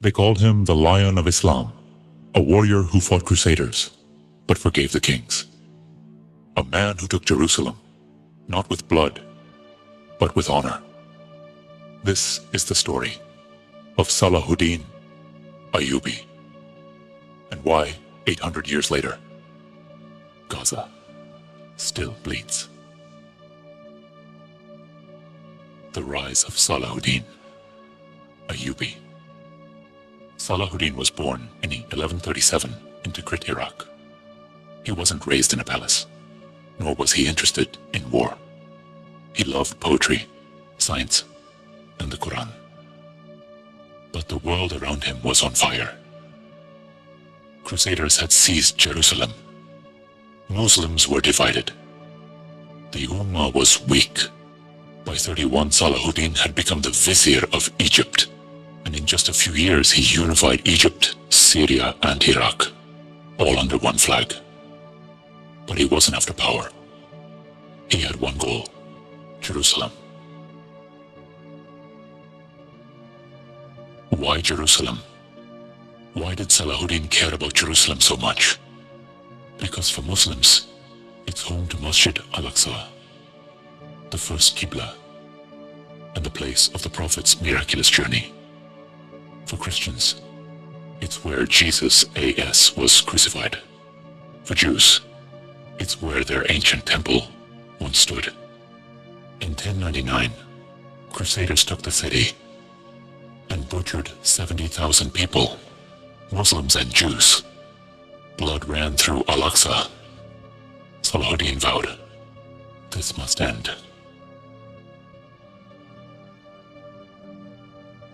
They called him the Lion of Islam, a warrior who fought crusaders, but forgave the kings. A man who took Jerusalem, not with blood, but with honor. This is the story of Salahuddin Ayyubi, and why 800 years later, Gaza still bleeds. The rise of Salahuddin Ayyubi. Salahuddin was born in 1137 in Tikrit, Iraq. He wasn't raised in a palace, nor was he interested in war. He loved poetry, science, and the Quran. But the world around him was on fire. Crusaders had seized Jerusalem. Muslims were divided. The Ummah was weak. By 31, Salahuddin had become the vizier of Egypt, and in just a few years he unified Egypt, Syria, and Iraq, all under one flag. But he wasn't after power. He had one goal: Jerusalem. Why Jerusalem? Why did Salahuddin care about Jerusalem so much? Because for Muslims, it's home to Masjid al-Aqsa, the first Qibla, and the place of the Prophet's miraculous journey. For Christians, it's where Jesus A.S. was crucified. For Jews, it's where their ancient temple once stood. In 1099, Crusaders took the city and butchered 70,000 people, Muslims and Jews. Blood ran through Al-Aqsa. Salahuddin vowed, this must end.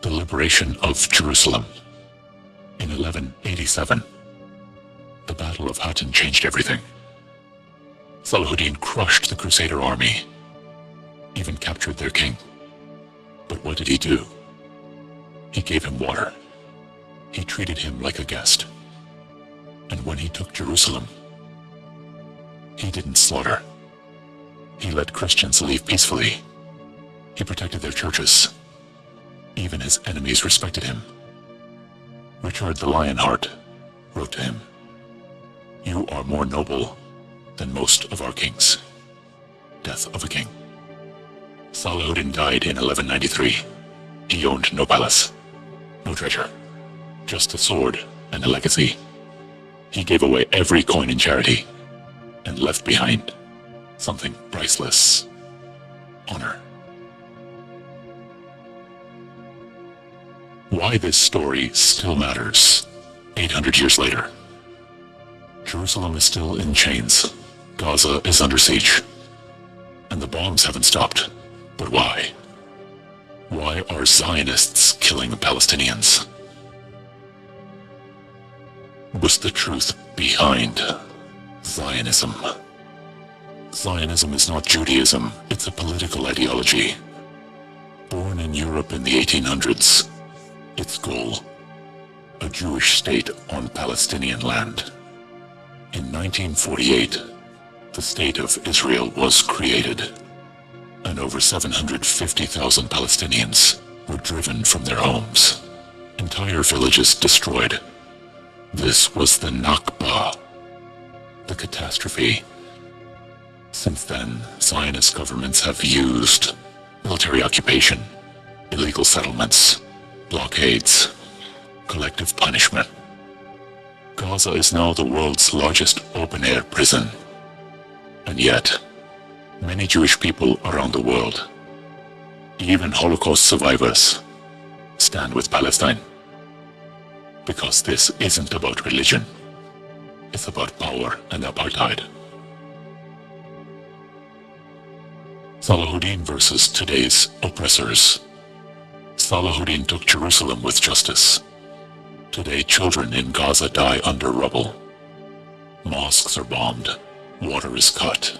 The liberation of Jerusalem. In 1187, the Battle of Hattin changed everything. Salahuddin crushed the Crusader army, even captured their king. But what did he do? He gave him water. He treated him like a guest. And when he took Jerusalem, he didn't slaughter. He let Christians leave peacefully. He protected their churches. Even his enemies respected him. Richard the Lionheart wrote to him, "You are more noble than most of our kings." Death of a king. Salahuddin died in 1193. He owned no palace, no treasure, just a sword and a legacy. He gave away every coin in charity and left behind something priceless: honor. Why this story still matters 800 years later. Jerusalem is still in chains. Gaza is under siege. And the bombs haven't stopped. But why? Why are Zionists killing Palestinians? What's the truth behind Zionism? Zionism is not Judaism, it's a political ideology. Born in Europe in the 1800s, its goal, a Jewish state on Palestinian land. In 1948, the State of Israel was created, and over 750,000 Palestinians were driven from their homes. Entire villages destroyed. This was the Nakba, the catastrophe. Since then, Zionist governments have used military occupation, illegal settlements, blockades, collective punishment. Gaza is now the world's largest open-air prison. And yet, many Jewish people around the world, even Holocaust survivors, stand with Palestine. Because this isn't about religion. It's about power and apartheid. Salahuddin versus today's oppressors. Salahuddin took Jerusalem with justice. Today, children in Gaza die under rubble. Mosques are bombed. Water is cut.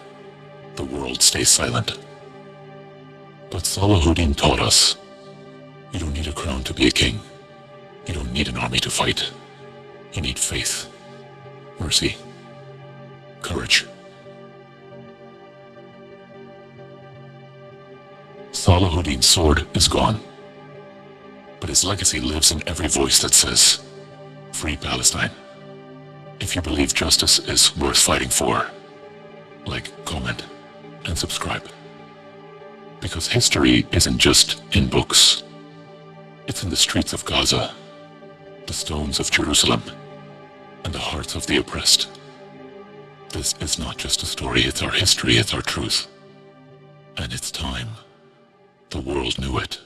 The world stays silent. But Salahuddin taught us, you don't need a crown to be a king. You don't need an army to fight. You need faith, mercy, courage. Salahuddin's sword is gone, but his legacy lives in every voice that says, "Free Palestine." If you believe justice is worth fighting for, like, comment, and subscribe. Because history isn't just in books. It's in the streets of Gaza, the stones of Jerusalem, and the hearts of the oppressed. This is not just a story, it's our history, it's our truth. And it's time the world knew it.